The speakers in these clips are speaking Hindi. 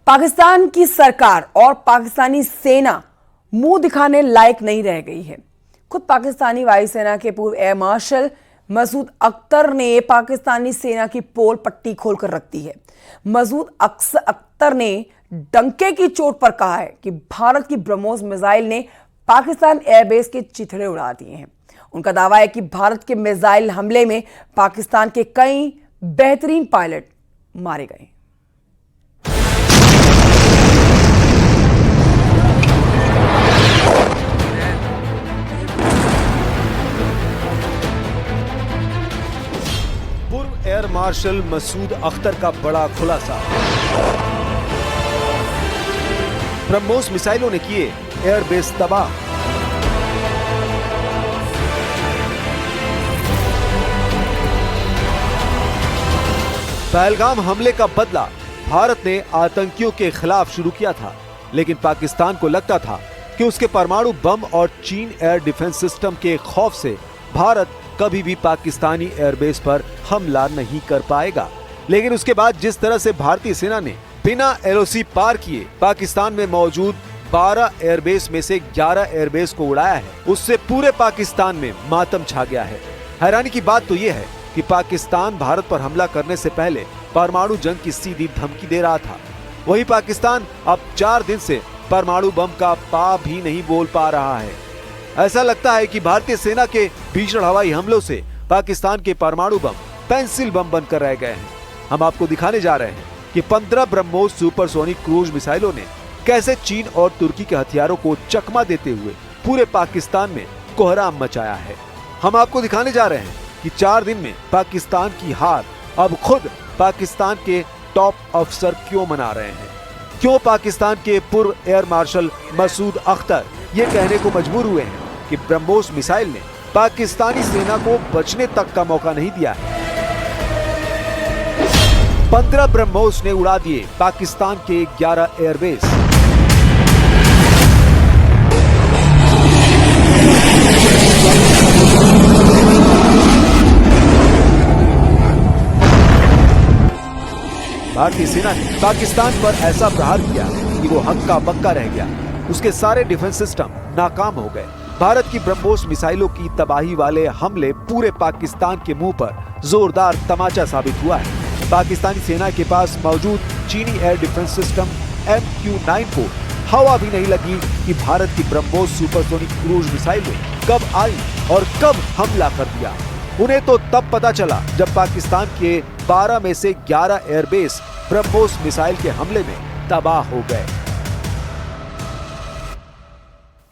पाकिस्तान की सरकार और पाकिस्तानी सेना मुंह दिखाने लायक नहीं रह गई है। खुद पाकिस्तानी वायुसेना के पूर्व एयर मार्शल मसूद अख्तर ने पाकिस्तानी सेना की पोल पट्टी खोलकर रख दी है। मसूद अख्तर ने डंके की चोट पर कहा है कि भारत की ब्रह्मोस मिसाइल ने पाकिस्तान एयरबेस के चिथड़े उड़ा दिए हैं। उनका दावा है कि भारत के मिसाइल हमले में पाकिस्तान के कई बेहतरीन पायलट मारे गए। पूर्व एयर मार्शल मसूद अख्तर का बड़ा खुलासा। ब्रह्मोस मिसाइलों ने किए एयरबेस तबाह। पहलगाम हमले का बदला भारत ने आतंकियों के खिलाफ शुरू किया था, लेकिन पाकिस्तान को लगता था कि उसके परमाणु बम और चीन एयर डिफेंस सिस्टम के खौफ से भारत कभी भी पाकिस्तानी एयरबेस पर हमला नहीं कर पाएगा। लेकिन उसके बाद जिस तरह से भारतीय सेना ने बिना एलओसी पार किए पाकिस्तान में मौजूद 12 एयरबेस में से 11 एयरबेस को उड़ाया है, उससे पूरे पाकिस्तान में मातम छा गया है। हैरानी की बात तो यह है कि पाकिस्तान भारत पर हमला करने से पहले परमाणु जंग की सीधी धमकी दे रहा था। वही पाकिस्तान अब 4 दिन से परमाणु बम का पा भी नहीं बोल पा रहा है। ऐसा लगता है कि भारतीय सेना के भीषण हवाई हमलों से पाकिस्तान के परमाणु बम पेंसिल बम बनकर रह गए हैं। हम आपको दिखाने जा रहे हैं कि 15 ब्रह्मोस सुपरसोनिक क्रूज मिसाइलों ने कैसे चीन और तुर्की के हथियारों को चकमा देते हुए पूरे पाकिस्तान में कोहराम मचाया है। हम आपको दिखाने जा रहे हैं कि 4 दिन में पाकिस्तान की हार अब खुद पाकिस्तान के टॉप अफसर क्यों मना रहे हैं। क्यों पाकिस्तान के पूर्व एयर मार्शल मसूद अख्तर ये कहने को मजबूर हुए हैं कि ब्रह्मोस मिसाइल ने पाकिस्तानी सेना को बचने तक का मौका नहीं दिया है। 15 ब्रह्मोस ने उड़ा दिए पाकिस्तान के 11 एयरबेस। भारतीय सेना ने पाकिस्तान पर ऐसा प्रहार किया कि वो हक्का बक्का रह गया। उसके सारे डिफेंस सिस्टम नाकाम हो गए। भारत की ब्रह्मोस मिसाइलों की तबाही वाले हमले पूरे पाकिस्तान के मुंह पर जोरदार तमाचा साबित हुआ है। पाकिस्तानी सेना के पास मौजूद चीनी एयर डिफेंस सिस्टम MQ-9 को हवा भी नहीं लगी कि भारत की ब्रह्मोस सुपरसोनिक क्रूज मिसाइलें कब आई और कब हमला कर दिया। उन्हें तो तब पता चला जब पाकिस्तान के 12 में से 11 एयरबेस ब्रह्मोस मिसाइल के हमले में तबाह हो गए।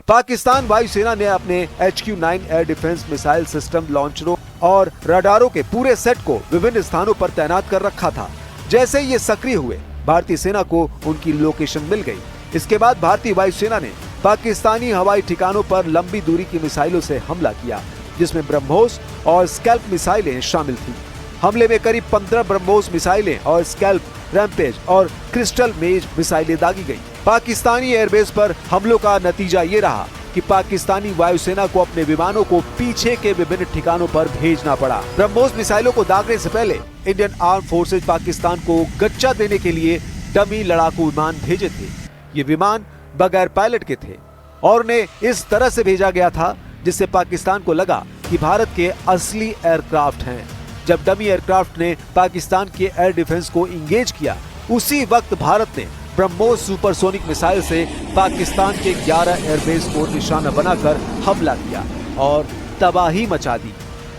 पाकिस्तान वायुसेना ने अपने HQ-9 air defence missile system लॉन्चरों और रडारों के पूरे सेट को विभिन्न स्थानों पर तैनात कर रखा था। जैसे ही ये सक्रिय हुए, भारतीय सेना को उनकी लोकेशन मिल गई। इसके बाद भारतीय वायुसेना ने पाकिस्तानी हवाई ठिकानों पर लंबी दूरी की मिसाइलों से हमला किया, जिसमें ब्रह्मोस और स्कैल्प मिसाइलें शामिल थी। हमले में करीब 15 ब्रह्मोस मिसाइलें और स्कैल्प, रैम्पेज और क्रिस्टल मेज मिसाइलें दागी गई। पाकिस्तानी एयरबेस पर हमलों का नतीजा ये रहा कि पाकिस्तानी वायुसेना को अपने विमानों को पीछे के विभिन्न ठिकानों पर भेजना पड़ा। ब्रह्मोस मिसाइलों को दागने से पहले इंडियन आर्म फोर्सेज पाकिस्तान को गच्चा देने के लिए डमी लड़ाकू विमान भेजे थे। ये विमान बगैर पायलट के थे और उन्हें इस तरह से भेजा गया था जिससे पाकिस्तान को लगा कि भारत के असली एयरक्राफ्ट हैं। जब डमी एयरक्राफ्ट ने पाकिस्तान के एयर डिफेंस को इंगेज किया, उसी वक्त भारत ने ब्रह्मोस सुपरसोनिक मिसाइल से पाकिस्तान के 11 एयरबेस को निशाना बनाकर हमला किया और तबाही मचा दी।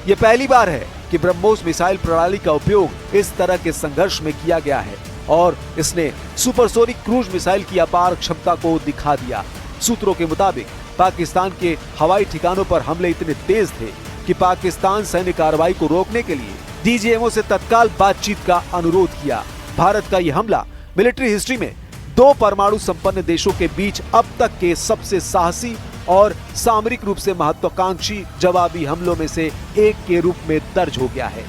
ये पहली बार है कि ब्रह्मोस मिसाइल प्रणाली का उपयोग इस तरह के संघर्ष में किया गया है और इसने सुपरसोनिक क्रूज मिसाइल की अपार क्षमता को दिखा दिया। सूत्रों के मुताबिक पाकिस्तान के हवाई ठिकानों पर हमले इतने तेज थे कि पाकिस्तान सैन्य कार्रवाई को रोकने के लिए DGMO से तत्काल बातचीत का अनुरोध किया। भारत का यह हमला मिलिट्री हिस्ट्री में 2 परमाणु संपन्न देशों के बीच अब तक के सबसे साहसी और सामरिक रूप से महत्वाकांक्षी जवाबी हमलों में से एक के रूप में दर्ज हो गया है।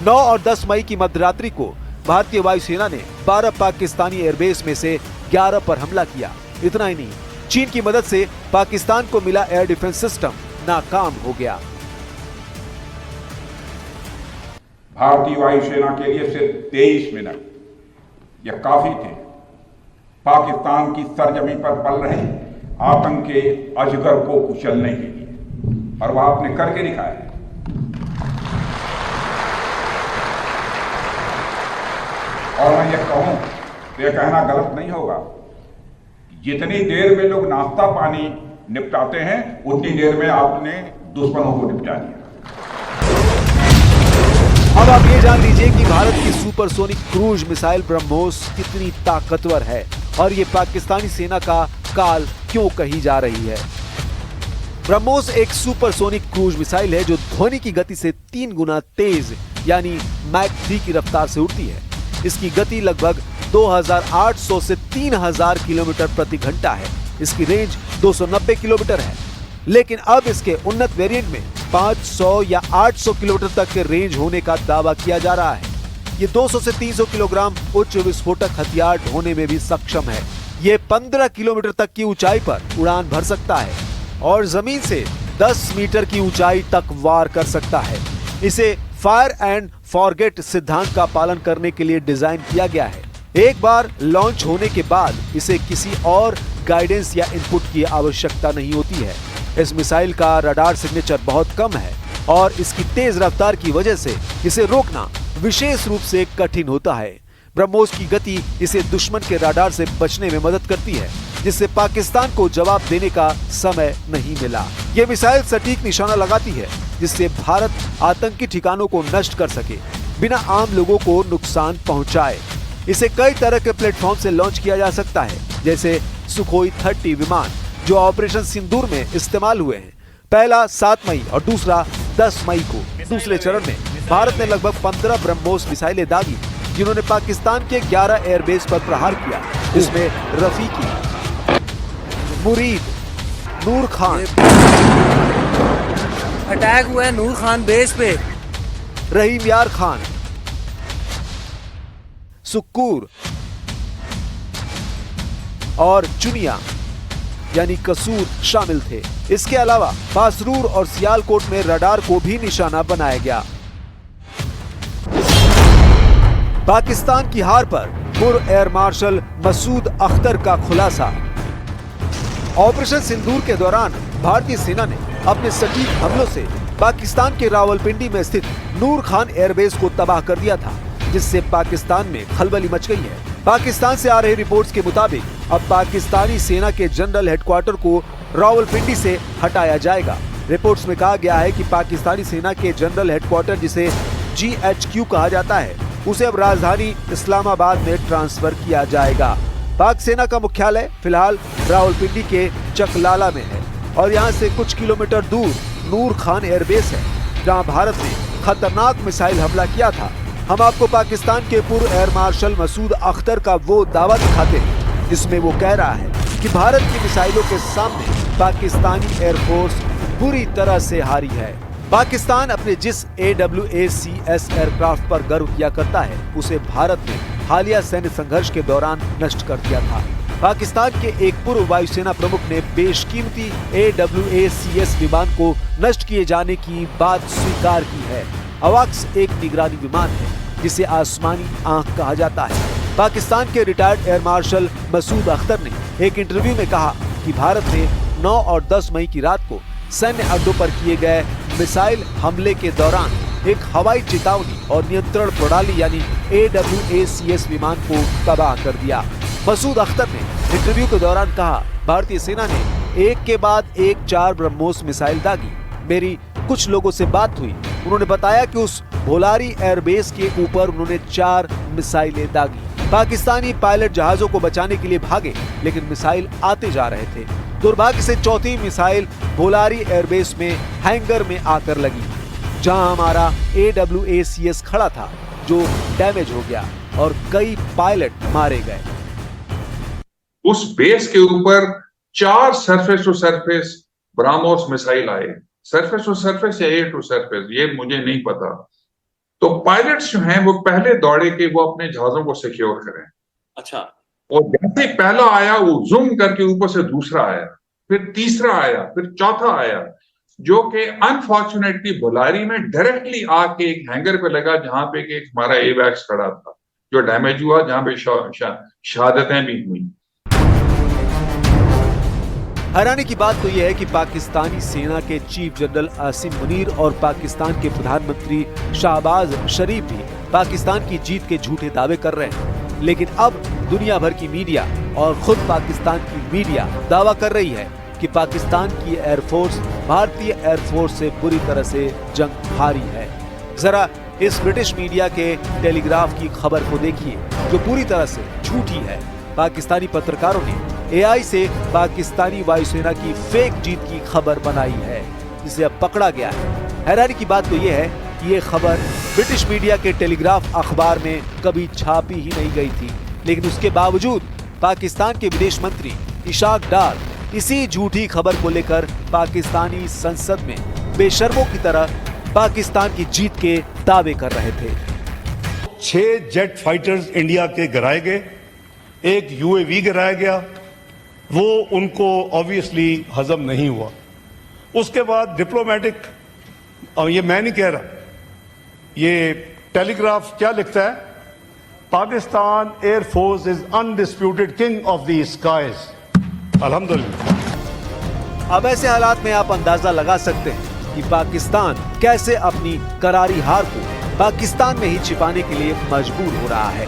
9 और 10 मई की मध्यरात्रि को भारतीय वायुसेना ने 12 पाकिस्तानी एयरबेस में से 11 पर हमला किया। इतना ही नहीं, चीन की मदद से पाकिस्तान को मिला एयर डिफेंस सिस्टम नाकाम हो गया। भारतीय वायुसेना के लिए सिर्फ 23 मिनट या काफी थे पाकिस्तान की सरजमी पर पल रहे आतंक के अजगर को कुचलने के लिए, और वह आपने करके दिखाया है। और मैं ये कहूं तो यह कहना गलत नहीं होगा, जितनी देर में लोग नाश्ता पानी निपटाते हैं उतनी देर में आपने दुश्मनों को निपटा दिया। अब आप ये जान लीजिए कि भारत की सुपरसोनिक क्रूज मिसाइल ब्रह्मोस कितनी ताकतवर है और ये पाकिस्तानी सेना का काल क्यों कही जा रही है। ब्रह्मोस एक सुपरसोनिक क्रूज मिसाइल है जो ध्वनि की गति से 3 गुना तेज यानी मैक 3 की रफ्तार से उड़ती है। इसकी गति लगभग 2800 से 3000 किलोमीटर प्रति घंटा है। इसकी रेंज 290 किलोमीटर है, लेकिन अब इसके उन्नत वेरिएंट में 500 या 800 किलोमीटर तक के रेंज होने का दावा किया जा रहा है। ये 200 से 300 किलोग्राम उच्च विस्फोटक हथियार ढोने में भी सक्षम है। ये 15 किलोमीटर तक की ऊंचाई पर उड़ान भर सकता है और जमीन से 10 मीटर की ऊंचाई तक वार कर सकता है। इसे फायर एंड फॉरगेट सिद्धांत का पालन करने के लिए डिजाइन किया गया है। एक बार लॉन्च होने के बाद इसे किसी और गाइडेंस या इनपुट की आवश्यकता नहीं होती है। इस मिसाइल का रडार सिग्नेचर बहुत कम है और इसकी तेज रफ्तार की वजह से इसे रोकना विशेष रूप से कठिन होता है। ब्रह्मोस की गति इसे दुश्मन के रडार से बचने में मदद करती है, जिससे पाकिस्तान को जवाब देने का समय नहीं मिला। ये मिसाइल सटीक निशाना लगाती है, जिससे भारत आतंकी ठिकानों को नष्ट कर सके बिना आम लोगों को नुकसान पहुंचाए। इसे कई तरह के प्लेटफॉर्म से लॉन्च किया जा सकता है, जैसे सुखोई 30 विमान जो ऑपरेशन सिंदूर में इस्तेमाल हुए हैं। पहला 7 मई और दूसरा 10 मई को। दूसरे चरण में भारत ने लगभग 15 ब्रह्मोस मिसाइलें दागी, जिन्होंने पाकिस्तान के 11 एयरबेस पर प्रहार किया। इसमें रफीकी, मुरीद, नूर खान, अटैक हुआ है नूर खान बेस पे, रहीम यार खान, सुक्कूर और चुनिया यानी कसूर शामिल थे। इसके अलावा बासरूर और सियालकोट में रडार को भी निशाना बनाया गया। पाकिस्तान की हार पर पूर्व एयर मार्शल मसूद अख्तर का खुलासा। ऑपरेशन सिंदूर के दौरान भारतीय सेना ने अपने सटीक हमलों से पाकिस्तान के रावलपिंडी में स्थित नूर खान एयरबेस को तबाह कर दिया था, जिससे पाकिस्तान में खलबली मच गई है। पाकिस्तान से आ रही रिपोर्ट्स के मुताबिक अब पाकिस्तानी सेना के जनरल हेडक्वार्टर को रावलपिंडी से हटाया जाएगा। रिपोर्ट्स में कहा गया है कि पाकिस्तानी सेना के जनरल हेडक्वार्टर, जिसे GHQ कहा जाता है, उसे अब राजधानी इस्लामाबाद में ट्रांसफर किया जाएगा। पाक सेना का मुख्यालय फिलहाल रावलपिंडी के चकलाला में है और यहाँ से कुछ किलोमीटर दूर नूर खान एयरबेस है, जहाँ भारत ने खतरनाक मिसाइल हमला किया था। हम आपको पाकिस्तान के पूर्व एयर मार्शल मसूद अख्तर का वो दावा दिखाते हैं जिसमें वो कह रहा है कि भारत की मिसाइलों के सामने पाकिस्तानी एयरफोर्स बुरी तरह से हारी है। पाकिस्तान अपने जिस AWACS एयरक्राफ्ट पर गर्व किया करता है, उसे भारत ने हालिया सैन्य संघर्ष के दौरान नष्ट कर दिया था। पाकिस्तान के एक पूर्व वायुसेना प्रमुख ने बेशकीमती AWACS विमान को नष्ट किए जाने की बात स्वीकार की है। अवाक्स एक निगरानी विमान है जिसे आसमानी आंख कहा जाता है। पाकिस्तान के retired air marshal Masood Akhtar ने एक इंटरव्यू में कहा कि भारत ने 9 और 10 मई की रात को सैन्य अड्डों पर किए गए मिसाइल हमले के दौरान एक हवाई चेतावनी और नियंत्रण प्रणाली यानी AWACS विमान को तबाह कर दिया। मसूद अख्तर ने इंटरव्यू के दौरान कहा, भारतीय सेना ने एक के बाद एक 4 ब्रह्मोस मिसाइल दागी। मेरी कुछ लोगों से बात हुई, उन्होंने बताया कि उस भोलारी एयरबेस के ऊपर उन्होंने 4 मिसाइलें दागी। पाकिस्तानी पायलट जहाजों को बचाने के लिए भागे, लेकिन मिसाइल आते जा रहे थे। दुर्भाग्य से चौथी मिसाइल भोलारी एयरबेस में हैंगर में आकर लगी, जहां हमारा AWACS खड़ा था, जो डैमेज हो गया और कई पायलट मारे गए। उस बेस के ऊपर 4 surface to surface BrahMos missile आए, सरफेस टू सरफेस या एयर टू सरफेस, ये मुझे नहीं पता। तो पायलट्स जो हैं वो पहले दौड़े कि वो अपने जहाजों को सिक्योर करें। अच्छा। और जैसे पहला आया वो जूम करके ऊपर से दूसरा आया, फिर तीसरा आया, फिर चौथा आया, जो कि अनफॉर्चुनेटली भोलारी में डायरेक्टली आके एक हैंगर पे लगा, जहां पे एक हमारा एवैक्स खड़ा था जो डैमेज हुआ, जहां पे शहादतें भी हुई। हैरानी की बात तो यह है कि पाकिस्तानी सेना के चीफ जनरल आसिम मुनीर और पाकिस्तान के प्रधानमंत्री शाहबाज शरीफ भी पाकिस्तान की जीत के झूठे दावे कर रहे हैं, लेकिन अब दुनिया भर की मीडिया और खुद पाकिस्तान की मीडिया दावा कर रही है कि पाकिस्तान की एयरफोर्स भारतीय एयरफोर्स से बुरी तरह से जंग हारी है। जरा इस ब्रिटिश मीडिया के टेलीग्राफ की खबर को देखिए, जो पूरी तरह से झूठी है। पाकिस्तानी पत्रकारों ने एआई से पाकिस्तानी वायुसेना की फेक जीत की खबर बनाई है, जिसे अब पकड़ा गया है। हैरानी की बात तो यह है कि ये खबर ब्रिटिश मीडिया के टेलीग्राफ अखबार में कभी छापी ही नहीं गई थी, लेकिन उसके बावजूद पाकिस्तान के विदेश मंत्री इशाक डार इसी झूठी खबर को लेकर पाकिस्तानी संसद में बेशर्मों की तरह पाकिस्तान की जीत के दावे कर रहे थे। 6 जेट फाइटर्स इंडिया के गिराए गए, एक यूएवी गिराया गया, वो उनको ऑब्वियसली हजम नहीं हुआ। उसके बाद डिप्लोमेटिक, ये मैं नहीं कह रहा, ये टेलीग्राफ क्या लिखता है, Pakistan air force is undisputed king of the skies. अल्हम्दुलिल्लाह। अब ऐसे हालात में आप अंदाजा लगा सकते हैं कि पाकिस्तान कैसे अपनी करारी हार को पाकिस्तान में ही छिपाने के लिए मजबूर हो रहा है।